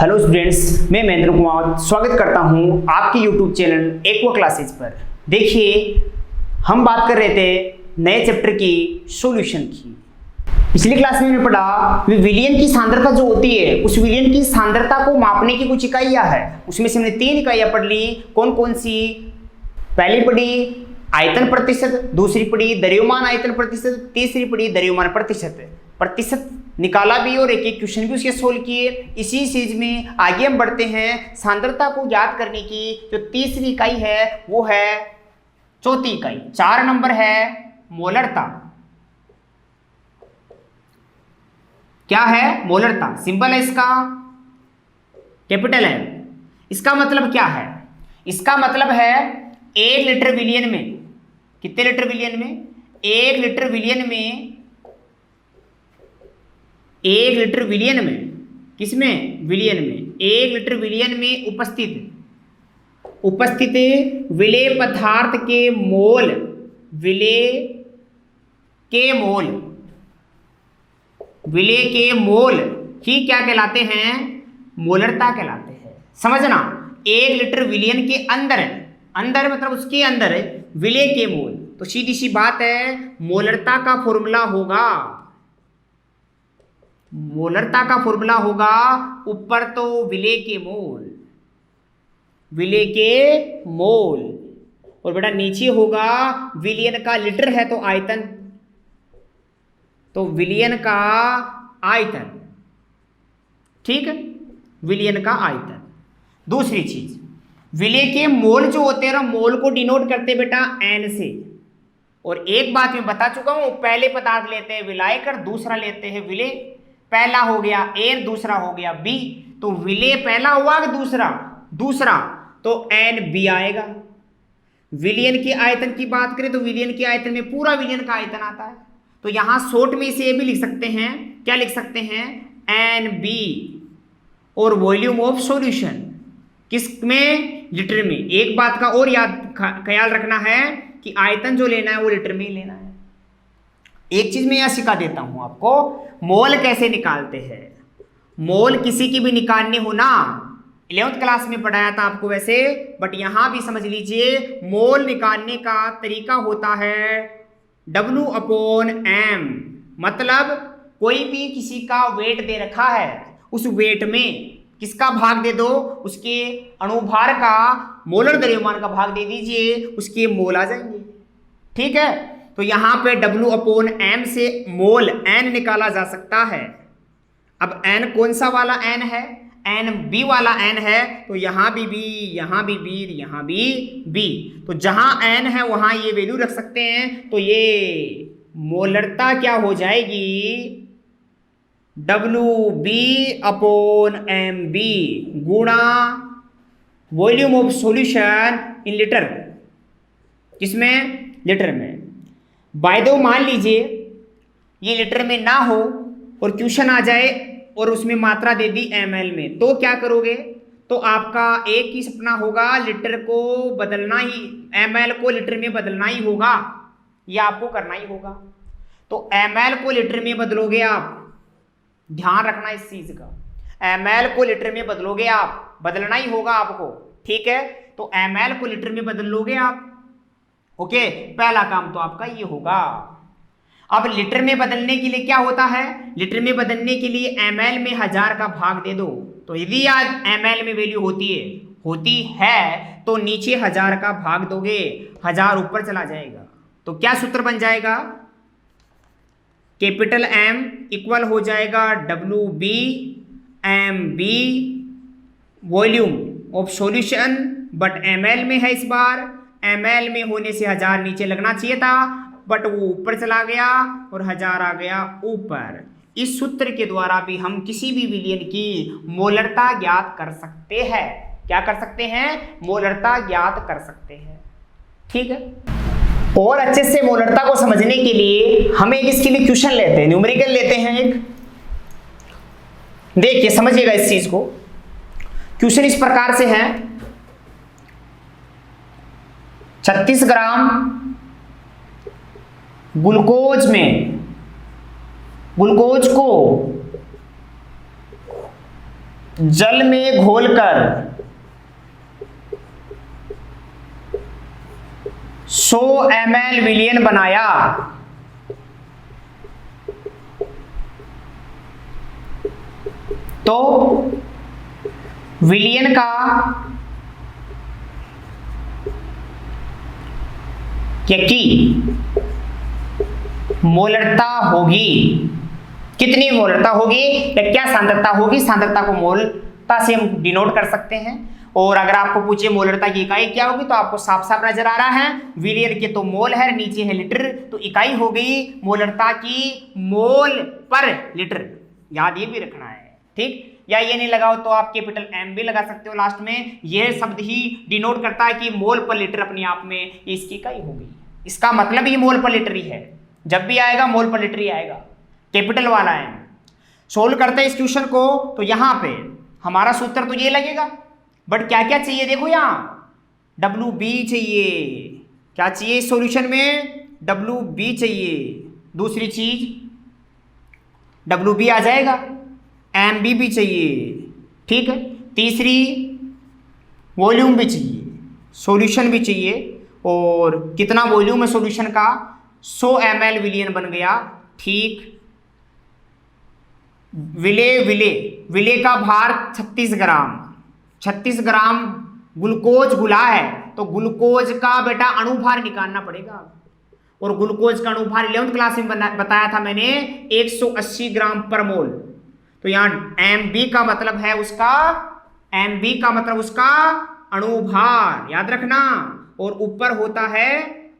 Hello students, मैं महेंद्र कुमार स्वागत करता हूं आपके यूट्यूब चैनल एक्वा क्लासेज पर। देखिए, हम बात कर रहे थे नए चैप्टर की सॉल्यूशन की। पिछली क्लास में हमने पढ़ा विलयन की सांद्रता जो होती है, उस विलयन की सांद्रता को मापने की कुछ इकाइयां हैं। उसमें से हमने 3 इकाइयां पढ़ ली। कौन कौन सी? पहली पढ़ी आयतन प्रतिशत, दूसरी पढ़ी द्रव्यमान आयतन प्रतिशत, तीसरी पढ़ी द्रव्यमान प्रतिशत। प्रतिशत निकाला भी और एक क्वेश्चन भी उसके सोल्व किए। इसी सीरीज में आगे हम बढ़ते हैं। सांद्रता को ज्ञात करने की जो तीसरी इकाई है वो है चौथी इकाई। 4 नंबर है मोलरता। क्या है? मोलरता। सिंबल है इसका कैपिटल है। इसका मतलब क्या है? इसका मतलब है 1 लीटर विलियन में, कितने लीटर विलियन में? 1 लीटर विलियन में, 1 लीटर विलियन में, किसमें? विलियन में। 1 लीटर विलियन में उपस्थित विलेय पदार्थ के मोल, विलेय के मोल ही क्या कहलाते हैं? मोलरता कहलाते हैं। समझना, 1 लीटर विलियन के अंदर मतलब उसके अंदर विलेय के मोल। तो सीधी सी बात है, मोलरता का फॉर्मूला होगा ऊपर तो विलेय के मोल और बेटा नीचे होगा विलियन का। लीटर है तो आयतन, तो विलियन का आयतन, ठीक है, विलियन का आयतन। दूसरी चीज, विलेय के मोल जो होते हैं ना, मोल को डिनोट करते बेटा एन से। और एक बात मैं बता चुका हूं, पहले पदार्थ लेते हैं विलायकर, दूसरा लेते हैं विलेय। पहला हो गया एन, दूसरा हो गया बी। तो विलेय पहला हुआ कि दूसरा तो एन बी आएगा। विलियन के आयतन की बात करें तो विलियन के आयतन में पूरा विलियन का आयतन आता है। तो यहां शॉर्ट में इसे भी लिख सकते हैं। क्या लिख सकते हैं? N B. और वॉल्यूम ऑफ सॉल्यूशन किस में? लीटर में। एक बात का और ख्याल रखना है कि आयतन जो लेना है वो लीटर में ही लेना है। एक चीज मैं यहां सिखा देता हूं आपको, मोल कैसे निकालते हैं। मोल किसी की भी निकालनी हो ना, 11th क्लास में पढ़ाया था आपको वैसे, बट यहां भी समझ लीजिए, मोल निकालने का तरीका होता है W/M। मतलब कोई भी किसी का वेट दे रखा है, उस वेट में किसका भाग दे दो? उसके अणुभार का, मोलर द्रव्यमान का भाग दे दीजिए, उसके मोल आ जाएंगे। ठीक है, तो यहां पे W/M से मोल N निकाला जा सकता है। अब N कौन सा वाला N है? N B वाला N है। तो यहां भी B, यहां भी B, यहां भी B। तो जहां N है वहां ये वैल्यू रख सकते हैं। तो ये मोलरता क्या हो जाएगी? WB/MB गुणा volume of solution in litre. किसमें? लीटर में। बाय द वे मान लीजिए ये लीटर में ना हो और क्वेश्चन आ जाए और उसमें मात्रा दे दी ml में, तो क्या करोगे? तो आपका एक ही सपना होगा, लीटर को बदलना ही, ml को लीटर में बदलना ही होगा, या आपको करना ही होगा। तो ml को लीटर में बदलोगे आप, ध्यान रखना इस चीज का। ml को लीटर में बदलोगे आप, बदलना ही होगा आपको। ठीक है, तो ml को लीटर में बदल लोगे आप। ओके, पहला काम तो आपका ये होगा। अब लीटर में बदलने के लिए क्या होता है? लीटर में बदलने के लिए ml में 1000 का भाग दे दो। तो यदि आज ml में वैल्यू होती है तो नीचे 1000 का भाग दोगे, 1000 ऊपर चला जाएगा। तो क्या सूत्र बन जाएगा? कैपिटल M इक्वल हो जाएगा WB/MB volume of solution, but ml में है इस बार। ml में होने से 1000 नीचे लगना चाहिए था, बट वो ऊपर चला गया और 1000 आ गया ऊपर। इस सूत्र के द्वारा भी हम किसी भी विलयन की मोलरता ज्ञात कर सकते हैं। क्या कर सकते हैं? मोलरता ज्ञात कर सकते हैं। ठीक है, और अच्छे से मोलरता को समझने के लिए हम एक इसके लिए क्वेश्चन लेते हैं, न्यूमेरिकल लेते हैं एक। देखिए, समझिएगा इस चीज को। क्वेश्चन इस प्रकार से है, 36 ग्राम ग्लूकोज को जल में घोलकर 100 ml विलयन बनाया तो विलयन का की मोलरता होगी, कितनी मोलरता होगी या क्या सांद्रता होगी? सांद्रता को मोलता से हम डिनोट कर सकते हैं। और अगर आपको पूछे मोलरता की इकाई क्या होगी तो आपको साफ साफ नजर आ रहा है, विलियन के तो मोल है, नीचे है लीटर, तो इकाई हो गई मोलरता की मोल पर लीटर। याद ये भी रखना है, ठीक। या ये नहीं लगाओ तो आप कैपिटल एम भी लगा सकते हो लास्ट में। यह शब्द ही डिनोट करता है कि मोल पर लीटर अपने आप में इसकी इकाई होगी। इसका मतलब ही मोल पर लीटर ही है, जब भी आएगा मोल पर लीटर ही आएगा, कैपिटल वाला है। सोल्व करते हैं इस क्वेश्चन को तो यहां पे हमारा सूत्र तो ये लगेगा, बट क्या क्या चाहिए देखो, यहां WB चाहिए। क्या चाहिए इस सॉल्यूशन में? WB चाहिए। दूसरी चीज WB आ जाएगा, MB भी चाहिए, ठीक है। तीसरी वॉल्यूम भी चाहिए, सॉल्यूशन भी चाहिए। और कितना वॉल्यूम है सॉल्यूशन का? 100 ml विलियन बन गया, ठीक। विले का भार 36 ग्राम। 36 ग्राम ग्लूकोज घुला है तो ग्लूकोज का बेटा अणुभार निकालना पड़ेगा। और ग्लूकोज का अणुभार 11th क्लास में बताया था मैंने, 180 ग्राम पर मोल। तो यहां MB का मतलब है उसका अणुभार, याद रखना। और ऊपर होता है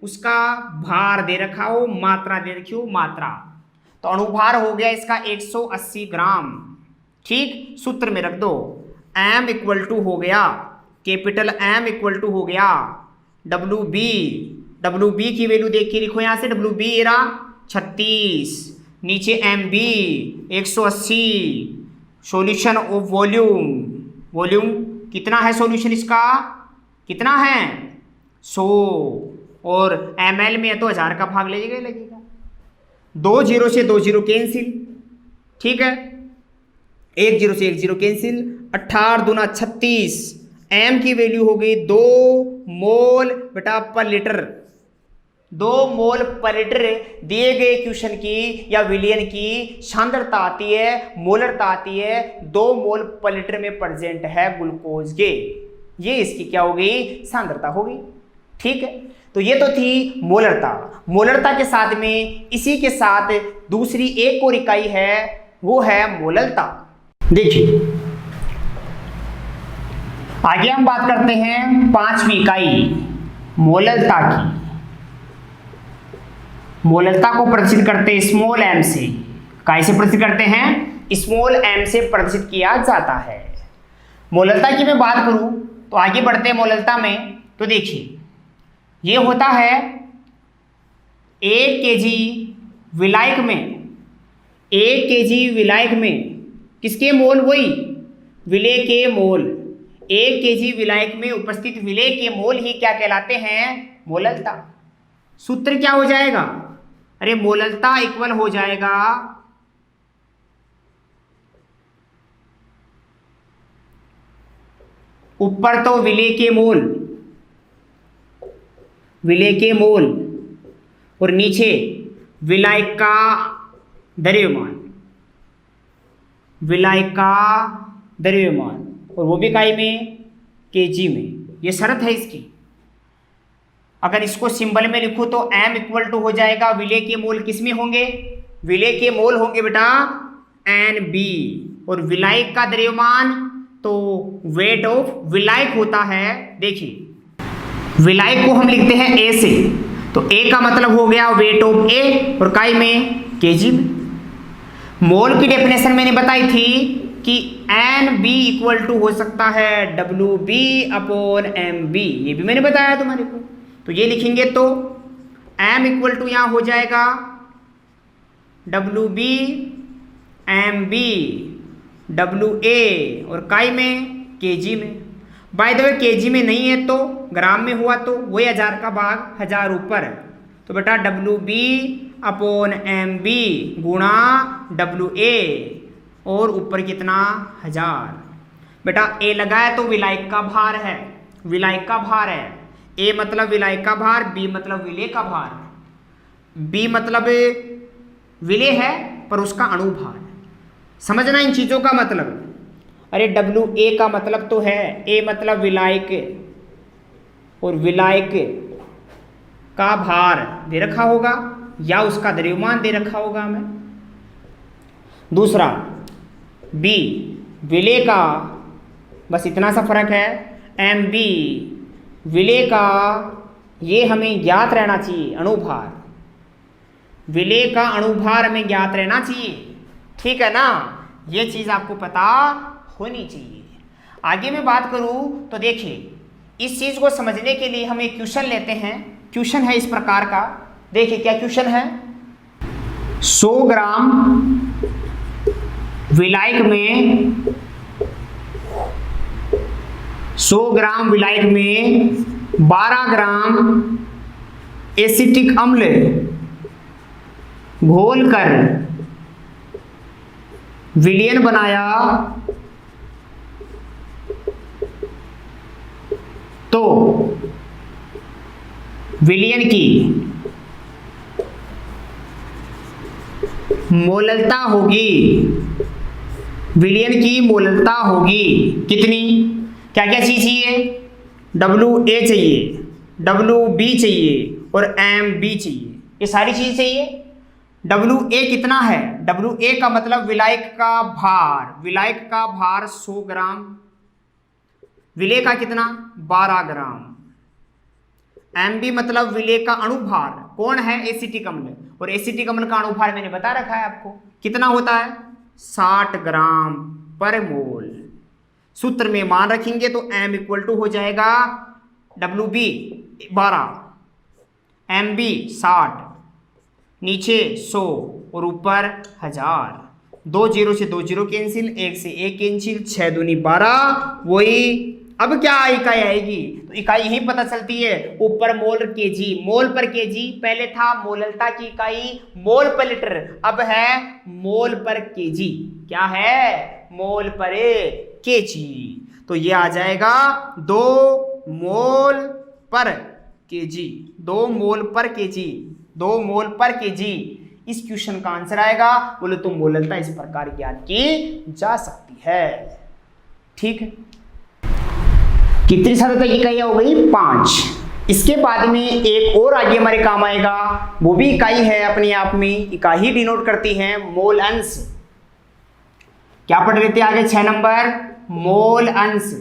उसका भार दे रखा हो, मात्रा दे रखी हो, मात्रा। तो अणुभार हो गया इसका 180 ग्राम, ठीक। सूत्र में रख दो, M इक्वल टू हो गया, कैपिटल M इक्वल टू हो गया WB की वैल्यू देख के लिखो यहां से, WB एरा 36, नीचे MB 180, सॉल्यूशन ऑफ वॉल्यूम कितना है? सॉल्यूशन इसका कितना है? 100, और ml में है तो 1000 का भाग लगेगा। 2 0 से 2 0 कैंसिल, ठीक है। 1 0 से 1 0 कैंसिल, 18 दूना 36, m की वैल्यू हो गई 2 मोल बेटा पर लीटर। 2 मोल पर लीटर दिए गए क्वेश्चन की या विलियन की सांद्रता आती है, मोलरता आती है 2 मोल पर लीटर में प्रेजेंट है ग्लूकोज के। ये इसकी क्या हो गई? सांद्रता हो गई, ठीक है। तो ये तो थी मोलरता के साथ में इसी के साथ दूसरी एक और इकाई है, वो है मोललता। देखिए आगे हम बात करते हैं 5वीं इकाई मोललता की। मोललता को प्रदर्शित करते हैं स्मॉल m से। कैसे प्रदर्शित करते हैं? स्मॉल m से प्रदर्शित किया जाता है। मोललता की मैं बात करूं तो आगे बढ़ते हैं मोललता में। तो देखिए ये होता है 1 kg विलायक में किसके मोल? वही विलेय के मोल। 1 kg विलायक में उपस्थित विलेय के मोल ही क्या कहलाते हैं? मोललता। सूत्र क्या हो जाएगा? अरे मोललता इक्वल हो जाएगा ऊपर तो विलेय के मोल और नीचे विलायक का द्रव्यमान, और वो भी इकाई में केजी में। ये शर्त है इसकी। अगर इसको सिंबल में लिखूं तो m इक्वल टू हो जाएगा, विलेय के मोल किसमें होंगे? विलेय के मोल होंगे बेटा NB, और विलायक का द्रव्यमान तो वेट ऑफ विलायक होता है। देखिए विलायक को हम लिखते हैं A से, तो A का मतलब हो गया वेट ऑफ A, और इकाई में केजी में। मोल की डेफिनेशन मैंने बताई थी कि NB इक्वल टू हो सकता है WB अपॉन MB, ये भी मैंने बताया तुम्हारे को। तो ये लिखेंगे तो M इक्वल टू यहां हो जाएगा WB MB WA, और इकाई में केजी में। बाय द वे केजी में नहीं है तो ग्राम में हुआ तो वही 1000 का भाग 1000 ऊपर, तो बेटा WB अपॉन MB गुणा WA, और ऊपर कितना? 1000। बेटा ए लगा है तो विलायक का भार है, विलायक का भार है। ए मतलब विलायक का भार, बी मतलब विलेय का भार। बी मतलब विलेय है पर उसका अणुभार। समझना इन चीजों का मतलब। अरे डब्ल्यू ए का मतलब तो है, ए मतलब विलायक और विलायक का भार दे रखा होगा या उसका द्रव्यमान दे रखा होगा हमें। दूसरा बी विलेय का, बस इतना सा फर्क है, एम बी विलेय का, ये हमें ज्ञात रहना चाहिए अणुभार, विलेय का अणुभार हमें ज्ञात रहना चाहिए, ठीक है ना। ये चीज आपको पता होनी चाहिए। आगे मैं बात करूं तो देखिए इस चीज को समझने के लिए हम एक क्वेश्चन लेते हैं। क्वेश्चन है इस प्रकार का, देखिए क्या क्वेश्चन है। 100 ग्राम विलायक में 100 ग्राम विलायक में 12 ग्राम एसिटिक अम्ल घोलकर विलयन बनाया तो विलयन की मोललता होगी, विलयन की मोललता होगी कितनी। क्या क्या चीज चाहिए, डब्ल्यू ए चाहिए, डब्ल्यू बी चाहिए और एम बी चाहिए, ये सारी चीज चाहिए। डब्ल्यू ए कितना है, डब्ल्यू ए का मतलब विलायक का भार, विलायक का भार 100 ग्राम, विलेय का कितना 12 ग्राम। एम बी मतलब विलेय का अणुभार, कौन है एसिटिक अम्ल, और एसिटिक अम्ल का अणुभार मैंने बता रखा है आपको कितना होता है 60 ग्राम पर मोल। सूत्र में मान रखेंगे तो एम इक्वल टू हो जाएगा डब्ल्यू बी 12, एम बी 60, नीचे 100 और ऊपर 1000। 2 0 से 2 0 कैंसिल, 1 से 1 कैंसिल, 6 दूनी 12, वही। अब क्या इकाई आएगी, तो इकाई यही पता चलती है, ऊपर मोल केजी, मोल पर केजी, पहले था मोललता की इकाई मोल पर लीटर, अब है मोल पर केजी। क्या है, मोल पर केजी। तो ये आ जाएगा 2 मोल पर केजी, 2 मोल पर केजी, 2 मोल पर केजी। इस क्वेश्चन का आंसर आएगा, बोले तो मोललता इस प्रकार ज्ञात की जा सकती है। ठीक है, कितनी साधकता इकाइयां हो गई 5। इसके बाद में एक और आगे हमारे काम आएगा, वो भी इकाई है अपने आप में, इकाई डिनोट करती है मोल अंश। क्या पढ़ रहे थे आगे 6 नंबर, मोल अंश।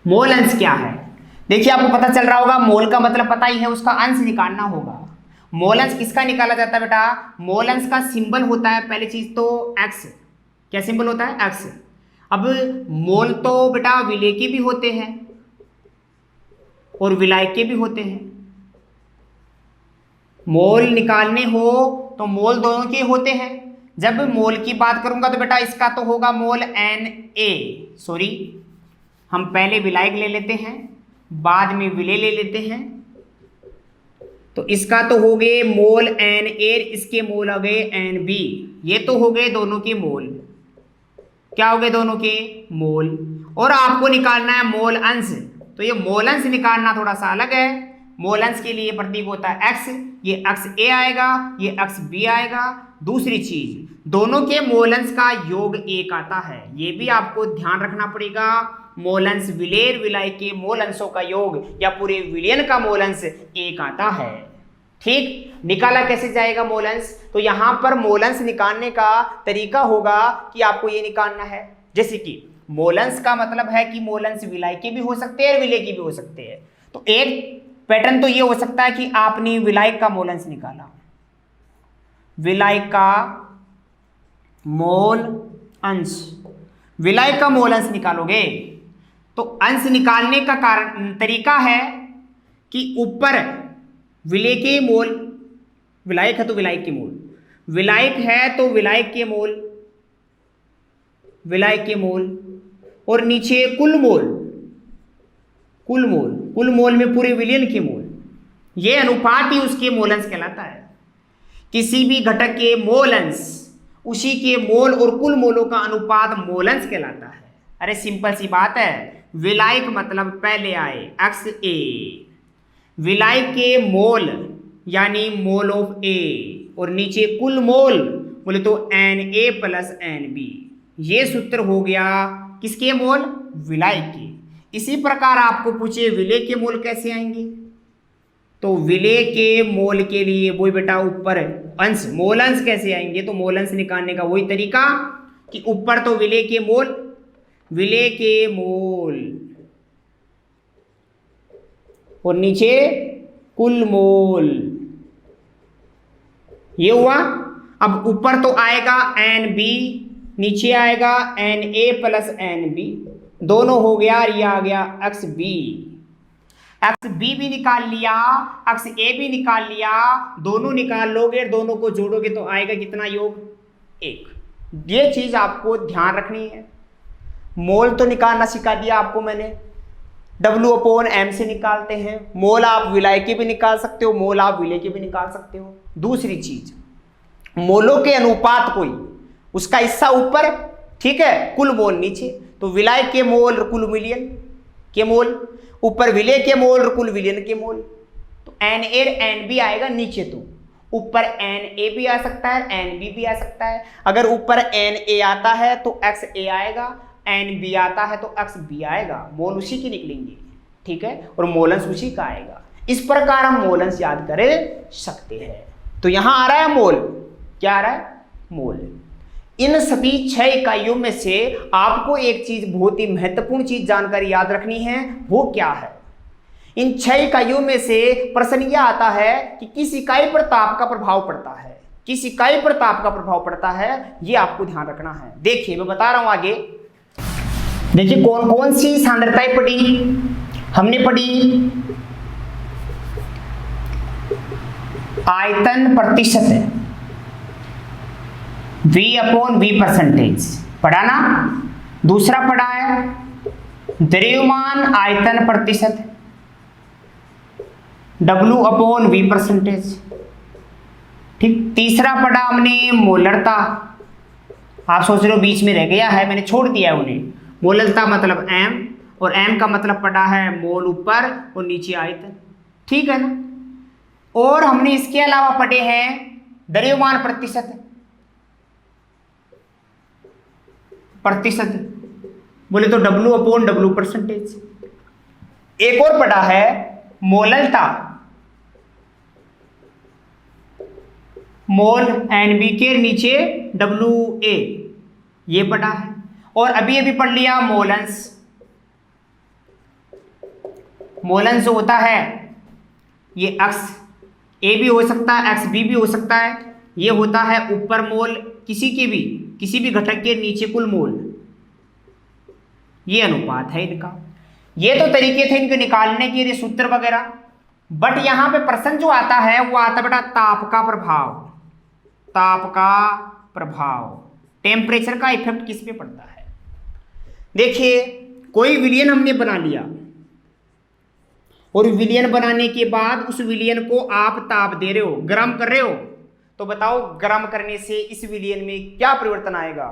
मोल अंश क्या है, देखिए आपको पता चल रहा होगा, मोल का मतलब पता ही है, उसका अंश निकालना होगा। मोल अंश किसका निकाला जाता है बेटा, मोल अंश का सिंबल होता है पहली चीज तो एक्स। क्या सिंबल होता है, एक्स। अब मोल तो बेटा विलेय के भी होते हैं और विलायक के भी होते हैं। मोल निकालने हो तो मोल दोनों के होते हैं। जब मोल की बात करूंगा तो बेटा इसका तो होगा मोल एन ए, सॉरी हम पहले विलायक ले लेते हैं बाद में विलेय ले लेते हैं, तो इसका तो हो गए मोल एन ए, इसके मोल हो गए एन बी। ये तो हो गए दोनों के मोल। क्या हो गए, दोनों के मोल। और आपको निकालना है मोल अंश, तो ये मोल अंश निकालना थोड़ा सा अलग है। मोल अंश के लिए प्रतीक होता है एक्स, ये एक्स ए आएगा, ये एक्स बी आएगा। दूसरी चीज, दोनों के मोल अंश का योग 1 आता है, ये भी आपको ध्यान रखना पड़ेगा। मोल अंश विलेय विलायक के मोल अंशों का योग या पूरे विलयन का मोल अंश 1 आता है। ठीक, निकाला कैसे जाएगा मोल अंश, तो यहां पर मोल अंश निकालने का तरीका होगा कि आपको ये निकालना है, जैसे कि मोल अंश का मतलब है कि मोल अंश विलायक के भी हो सकते हैं और विलेय के भी हो सकते हैं। तो एक पैटर्न तो ये हो सकता है कि आपने विलायक का मोल अंश निकाला, विलायक का मोल अंश, विलायक का मोल अंश निकालोगे तो अंश निकालने का कारण तरीका है कि ऊपर विलेय के मोल, विलायक है तो विलायक के मोल, विलायक है तो विलायक के मोल, विलायक के मोल, और नीचे कुल मोल, कुल मोल, कुल मोल में पूरे विलयन के मोल, ये अनुपात ही उसके मोल अंश कहलाता है। किसी भी घटक के मोल अंश उसी के मोल और कुल मोलों का अनुपात मोलंश कहलाता है। अरे सिंपल सी बात है, विलायक मतलब पहले आए XA, विलायक के मोल यानी मोल ऑफ A और नीचे कुल मोल बोले तो Na प्लस Nb, ये सूत्र हो गया किसके मोल, विलायक के। इसी प्रकार आपको पूछे विलेय के मोल कैसे आएंगे, तो विलेय के मोल के लिए वही बेटा ऊपर अंश मोल अंश कैसे आएंगे, तो मोल अंश निकालने का वही तरीका कि ऊपर तो विलेय के मोल, विलेय के मोल और नीचे कुल मोल, ये हुआ। अब ऊपर तो आएगा Nb, नीचे आएगा Na प्लस Nb, दोनों हो गया, ये आ गया XB, XB भी निकाल लिया, XA भी निकाल लिया, दोनों निकाल लोगे, दोनों को जोड़ोगे तो आएगा कितना योग, 1। ये चीज आपको ध्यान रखनी है। मोल तो निकालना सिखा दिया आपको मैंने, W/M से निकालते हैं। मोल आप विलायक के भी निकाल सकते हो, मोल आप विलेय के भी निकाल सकते हो। दूसरी चीज, मोलों के अनुपात कोई, उसका हिस्सा ऊपर, ठीक है, कुल मोल नीचे, तो विलायक के मोल और कुल विलयन के मोल ऊपर, विलेय के मोल और कुल विलयन के मोल, तो Na Nb आएगा नीचे, तो ऊपर Na भी आ सकता है, Nb भी आ सकता है। अगर ऊपर Na आता है तो XA आएगा, Nb आता है तो XB आएगा, मोल उसी के निकलेंगे, ठीक है, और मोलंश उसी का आएगा। इस प्रकार हम मोलंश याद कर सकते हैं। तो यहां आ रहा है मोल, क्या आ रहा है, मोल। इन सभी 6 इकाइयों में से आपको एक चीज, बहुत ही महत्वपूर्ण चीज जानकारी याद रखनी है, वो क्या है, इन 6 इकाइयों में से प्रश्न यह आता है कि किस इकाई पर ताप का प्रभाव पड़ता है, किस इकाई पर ताप का प्रभाव पड़ता है, ये आपको ध्यान रखना है। देखिए मैं बता रहा हूं आगे, देखिए कौन कौन सी सांद्रताएं पढ़ी हमने, पढ़ी आयतन प्रतिशत V/V परसेंटेज, पढ़ा ना। दूसरा पढ़ा है द्रव्यमान आयतन प्रतिशत W/V परसेंटेज, ठीक। तीसरा पढ़ा हमने मोलरता, आप सोच रहे हो बीच में रह गया है, मैंने छोड़ दिया है उन्हें। मोलरता मतलब M, और M का मतलब पढ़ा है मोल ऊपर और नीचे आयतन, ठीक है ना। और हमने इसके अलावा पढ़े हैं द्रव्यमान प्रतिशत, प्रतिशत बोले तो W/W परसेंटेज। एक और पढ़ा है मोललता, मोल Nb के नीचे WA, ये पढ़ा है। और अभी पढ़ लिया मोलंश। मोलंश जो होता है ये XA भी हो सकता है, XB भी हो सकता है, ये होता है ऊपर मोल किसी भी घटक के नीचे कुल मोल, ये अनुपात है इनका। ये तो तरीके थे इनके निकालने के लिए, सूत्र वगैरह। बट यहां पे प्रश्न जो आता है वो आता है बेटा ताप का प्रभाव, ताप का प्रभाव, टेम्परेचर का इफेक्ट किस पे पड़ता है। देखिए कोई विलयन हमने बना लिया, और विलयन बनाने के बाद उस विलयन को आप ताप दे रहे हो, गर्म कर रहे हो, तो बताओ गर्म करने से इस विलयन में क्या परिवर्तन आएगा।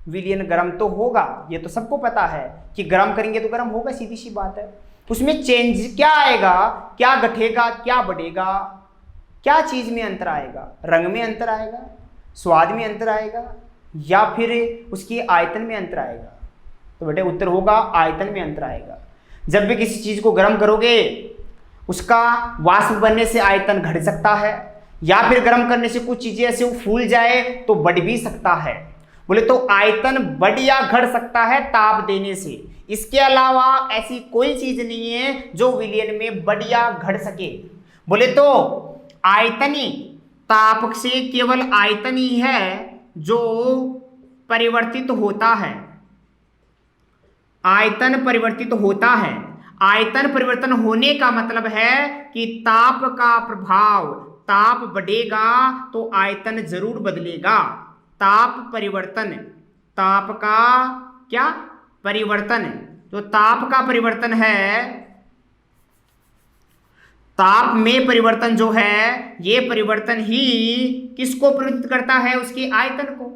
विलयन गर्म तो होगा, ये तो सबको पता है कि गर्म करेंगे तो गर्म होगा, सीधी सी बात है। उसमें चेंज क्या आएगा, क्या घटेगा, क्या बढ़ेगा, क्या चीज में अंतर आएगा, रंग में अंतर आएगा, स्वाद में अंतर आएगा, या फिर उसकी आयतन में अंतर आएगा। तो बेटे उत्तर होगा आयतन में अंतर आएगा। जब भी किसी चीज को गर्म करोगे उसका वाष्प बनने से आयतन घट सकता है, या फिर गर्म करने से कुछ चीजें ऐसे फूल जाए तो बढ़ भी सकता है। बोले तो आयतन बढ़ या घट सकता है ताप देने से, इसके अलावा ऐसी कोई चीज नहीं है जो विलयन में बढ़ या घट सके। बोले तो आयतनी, ताप से केवल आयतन ही है जो परिवर्तित होता है, आयतन परिवर्तित होता है। आयतन परिवर्तन होने का मतलब है कि ताप का प्रभाव, ताप बढ़ेगा तो आयतन जरूर बदलेगा। ताप परिवर्तन, ताप का क्या परिवर्तन, जो ताप का परिवर्तन है, ताप में परिवर्तन जो है, ये परिवर्तन ही किसको परिवर्तित करता है, उसके आयतन को।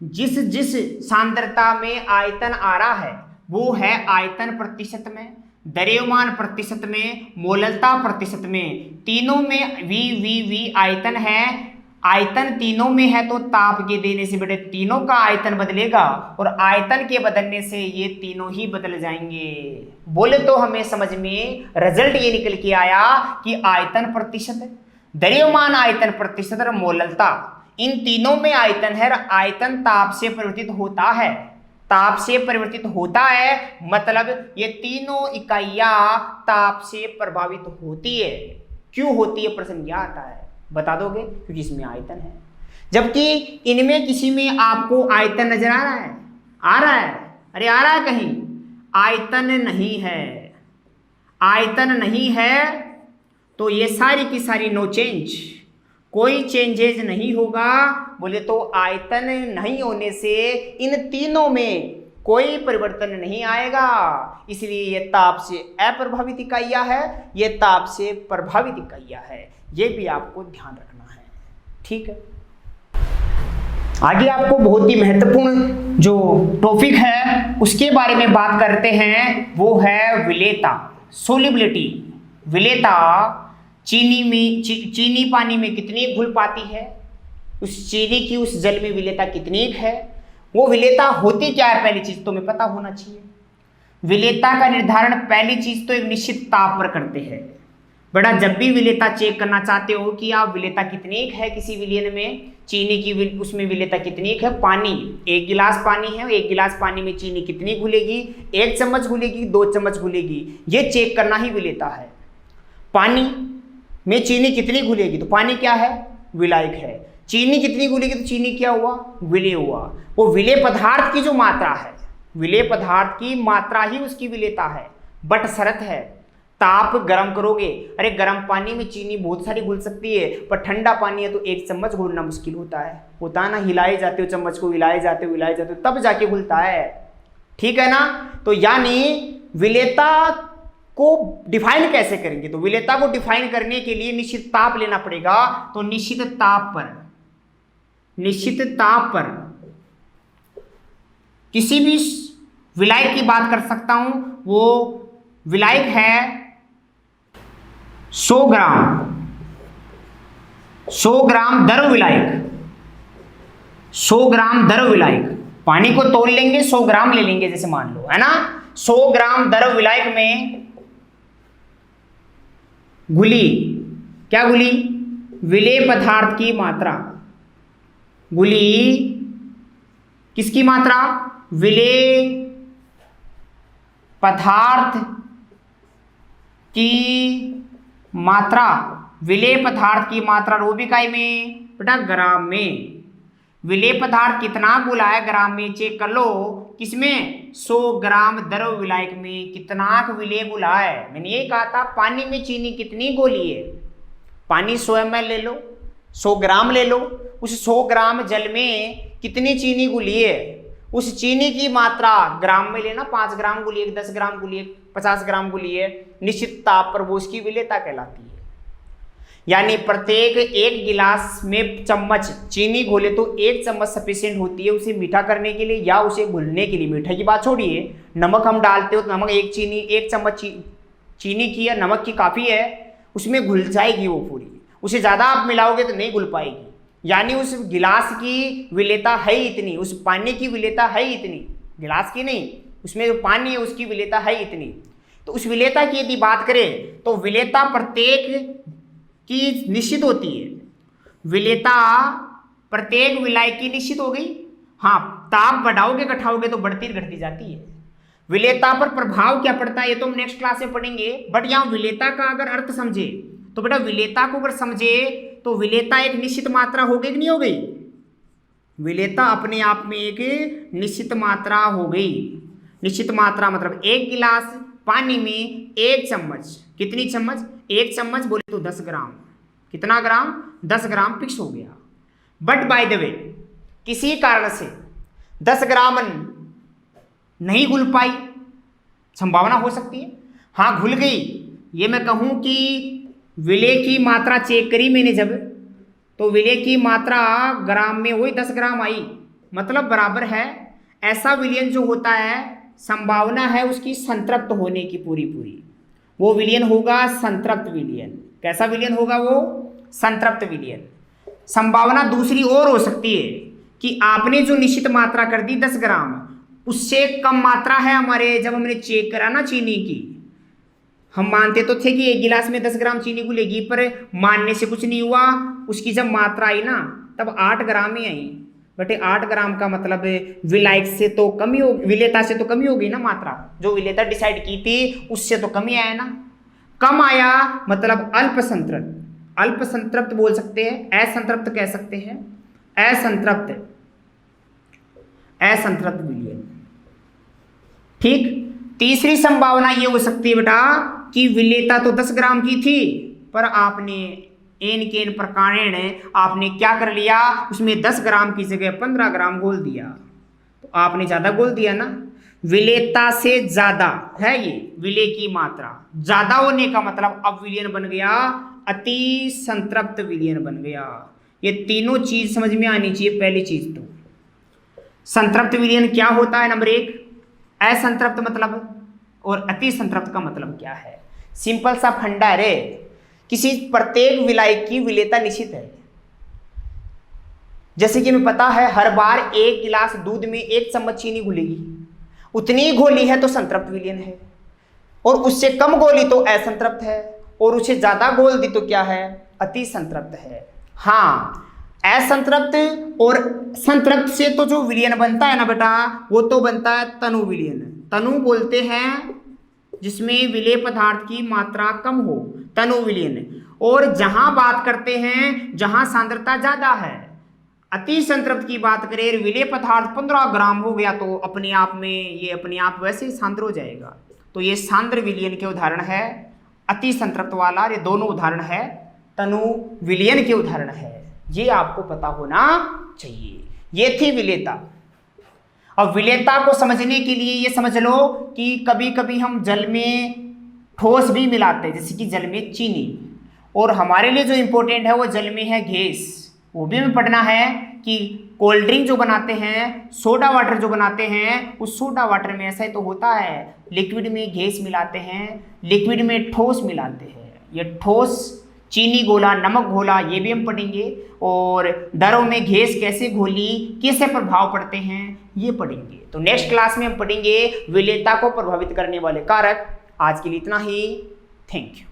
जिस जिस सांद्रता में आयतन आ रहा है वो है आयतन प्रतिशत में, द्रव्यमान प्रतिशत में, मोललता प्रतिशत में, तीनों में वी आयतन है। आयतन तीनों में है तो ताप के देने से बेटे तीनों का आयतन बदलेगा और आयतन के बदलने से ये तीनों ही बदल जाएंगे। बोले तो हमें समझ में रिजल्ट ये निकल के आया कि आयतन प्रतिशत, द्रव्यमान आयतन प्रतिशत और मोललता, इन तीनों में आयतन है और आयतन ताप से परिवर्तित होता है। ताप से परिवर्तित होता है मतलब ये तीनों इकाइयां ताप से प्रभावित होती है। क्यों होती है प्रश्न क्या आता है बता दोगे? क्योंकि इसमें आयतन है, जबकि इनमें किसी में आपको आयतन नजर आ रहा है? आ रहा है? अरे आ रहा है कहीं? आयतन नहीं है। आयतन नहीं है तो ये सारी की सारी नो चेंज, कोई चेंजेज नहीं होगा। बोले तो आयतन नहीं होने से इन तीनों में कोई परिवर्तन नहीं आएगा, इसलिए ये ताप से अप्रभावित इकाइयां है, ये ताप से प्रभावित इकाइयां है। ये भी आपको ध्यान रखना है, ठीक है। आगे आपको बहुत ही महत्वपूर्ण जो टॉपिक है उसके बारे में बात करते हैं, वो है विलेयता, सोल्युबिलिटी। विलेयता चीनी पानी में कितनी घुल पाती है, उस चीनी की उस जल में विलेयता कितनी है, वो विलेयता होती क्या है पहली चीज तो हमें पता होना चाहिए। विलेयता का निर्धारण पहली चीज तो एक निश्चित ताप पर करते हैं। बेटा जब भी विलेयता चेक करना चाहते हो कि आप विलेयता कितनी है किसी विलयन में, चीनी की उसमें विलेयता कितनी है, पानी 1 गिलास पानी है, 1 गिलास पानी में चीनी कितनी घुलेगी, 1 चम्मच घुलेगी, 2 चम्मच घुलेगी, ये चेक करना ही विलेयता है। पानी में चीनी कितनी घुलेगी तो पानी क्या है, विलायक है। चीनी कितनी घुलेगी तो चीनी क्या हुआ, विलेय हुआ। वो विलेय पदार्थ की जो मात्रा है, विलेय पदार्थ की मात्रा ही उसकी विलेयता है। बट शर्त है ताप गर्म करोगे, अरे गर्म पानी में चीनी बहुत सारी घुल सकती है, पर ठंडा पानी है तो 1 चम्मच घुलना मुश्किल होता है ना, हिलाए जाते हो चम्मच को, हिलाए जाते हो तब जाके घुलता है, ठीक है ना। तो यानी विलेयता को डिफाइन कैसे करेंगे, तो विलेयता को डिफाइन करने के लिए निश्चित ताप लेना पड़ेगा। तो निश्चित ताप पर किसी भी विलायक की बात कर सकता हूं, वो विलायक है 100 ग्राम द्रव विलायक, 100 ग्राम द्रव विलायक। पानी को तोल लेंगे 100 ग्राम ले लेंगे जैसे मान लो, है ना। 100 ग्राम द्रव विलायक में घुली क्या, घुली विलेय पदार्थ की मात्रा, घुली किसकी मात्रा, विलेय पदार्थ की मात्रा। विलेय पदार्थ की मात्रा रोबी इकाई में बेटा ग्राम में। विलेय पदार्थ कितना घुला है ग्राम में चेक कर लो, किसमें 100 ग्राम द्रव विलायक में कितना विलेय घुला है। मैंने ये कहा था पानी में चीनी कितनी घोली है, पानी 100 ml ले लो, 100 ग्राम ले लो, उस 100 ग्राम जल में कितनी चीनी घुली है, उस चीनी की मात्रा ग्राम में लेना, 5 ग्राम घुली है, 10 ग्राम घुली है, 50 ग्राम घुली है, निश्चित ताप पर वो उसकी विलेयता कहलाती है। यानी प्रत्येक 1 गिलास में चम्मच चीनी घोले तो 1 चम्मच सफिशिएंट होती है उसे मीठा करने के लिए या उसे घुलने के लिए। मीठा की बात छोड़िए, नमक हम डालते हो तो नमक 1 चम्मच चीनी की या नमक की काफ़ी है, उसमें घुल जाएगी वो पूरी। उसे ज़्यादा आप मिलाओगे तो नहीं घुल पाएगी। यानी उस गिलास की विलेयता है इतनी, उस पानी की विलेयता है इतनी, गिलास की नहीं, उसमें जो पानी है उसकी विलेयता है इतनी। तो उस विलेयता की यदि बात करें तो विलेयता प्रत्येक की निश्चित होती है। विलेयता प्रत्येक विलायक की निश्चित हो गई। हाँ, ताप बढ़ाओगे घटाओगे तो बढ़ती घटती जाती है। विलेयता पर प्रभाव क्या पड़ता है ये तो हम नेक्स्ट क्लास में पढ़ेंगे, बट यहाँ विलेयता का अगर अर्थ समझे तो बेटा विलेयता को अगर समझे तो विलेयता एक निश्चित मात्रा हो गई कि नहीं हो गई। विलेयता अपने आप में एक निश्चित मात्रा हो गई। निश्चित मात्रा मतलब 1 गिलास पानी में 1 चम्मच, कितनी चम्मच, 1 चम्मच बोले तो 10 ग्राम, कितना ग्राम, 10 ग्राम फिक्स हो गया। बट बाय द वे किसी कारण से 10 ग्राम नहीं घुल पाई, संभावना हो सकती है। हाँ घुल गई, ये मैं कहूँ कि विलेय की मात्रा चेक करी मैंने जब, तो विलेय की मात्रा ग्राम में वही 10 ग्राम आई, मतलब बराबर है ऐसा विलयन जो होता है संभावना है उसकी संतृप्त होने की पूरी, वो विलयन होगा संतृप्त विलयन। कैसा विलयन होगा वो? संतृप्त विलयन। संभावना दूसरी और हो सकती है कि आपने जो निश्चित मात्रा कर दी 10 ग्राम, उससे कम मात्रा है हमारे, जब हमने चेक करा ना चीनी की, हम मानते तो थे कि एक गिलास में 10 ग्राम चीनी घुलेगी, पर मानने से कुछ नहीं हुआ। उसकी जब मात्रा आई ना तब 8 ग्राम ही आई। बटे 8 ग्राम का मतलब विलायक से तो कमी हो, विलेयता से तो कमी हो गई ना मात्रा, जो विलेयता डिसाइड की थी उससे तो कमी आया ना। कम आया मतलब अल्प संतृप्त, अल्प संतृप्त बोल सकते हैं, असंतृप्त कह सकते हैं, असंतृप्त, असंतृप्त विलयन। ठीक। तीसरी संभावना ये हो सकती है बेटा कि विलेयता तो 10 ग्राम की थी, पर आपने एन के एन प्रकारेण आपने क्या कर लिया, उसमें 10 ग्राम की जगह 15 ग्राम घोल दिया, तो आपने ज्यादा घोल दिया ना। विलेयता से ज्यादा है ये विलेय की मात्रा, ज्यादा होने का मतलब अब विलयन बन गया अति संतृप्त विलयन बन गया। ये तीनों चीज समझ में आनी चाहिए। पहली चीज तो संतृप्त विलयन क्या होता है, नंबर 1 असंतृप्त मतलब, और अति संतृप्त का मतलब क्या है। सिंपल सा फंडा है रे, किसी प्रत्येक विलायक की विलेयता निश्चित है। जैसे कि हमें पता है हर बार 1 गिलास दूध में 1 चम्मच चीनी घुलेगी, उतनी घोली है तो संतृप्त विलयन है, और उससे कम घोली तो असंतृप्त है, और उसे ज्यादा घोल दी तो क्या है, अति संतृप्त है। हाँ, असंतृप्त और संतृप्त से तो जो विलयन बनता है ना बेटा, वो तो बनता है तनु विलयन। तनु बोलते हैं जिसमें विलेय पदार्थ की मात्रा कम हो, तनु विलयन। और जहां बात करते हैं जहां सांद्रता ज्यादा है, अति संतृप्त की बात करें, विलेय पदार्थ 15 ग्राम हो गया तो अपने आप में ये अपने आप वैसे ही सांद्र हो जाएगा। तो ये सांद्र विलयन के उदाहरण है, अति संतृप्त वाला, ये दोनों उदाहरण है तनु विलयन के उदाहरण है। ये आपको पता होना चाहिए। ये थी विलेयता। अब विलेयता को समझने के लिए ये समझ लो कि कभी कभी हम जल में ठोस भी मिलाते हैं, जैसे कि जल में चीनी, और हमारे लिए जो इंपॉर्टेंट है वो जल में है गैस। वो भी हमें पढ़ना है कि कोल्ड ड्रिंक जो बनाते हैं, सोडा वाटर जो बनाते हैं, उस सोडा वाटर में ऐसा ही तो होता है, लिक्विड में गैस मिलाते हैं, लिक्विड में ठोस मिलाते हैं। ये ठोस चीनी घोला, नमक घोला, ये भी हम पढ़ेंगे, और दरों में गैस कैसे घोली, कैसे प्रभाव पड़ते हैं, ये पढ़ेंगे। तो नेक्स्ट क्लास में हम पढ़ेंगे विलेयता को प्रभावित करने वाले कारक। आज के लिए इतना ही। Thank you.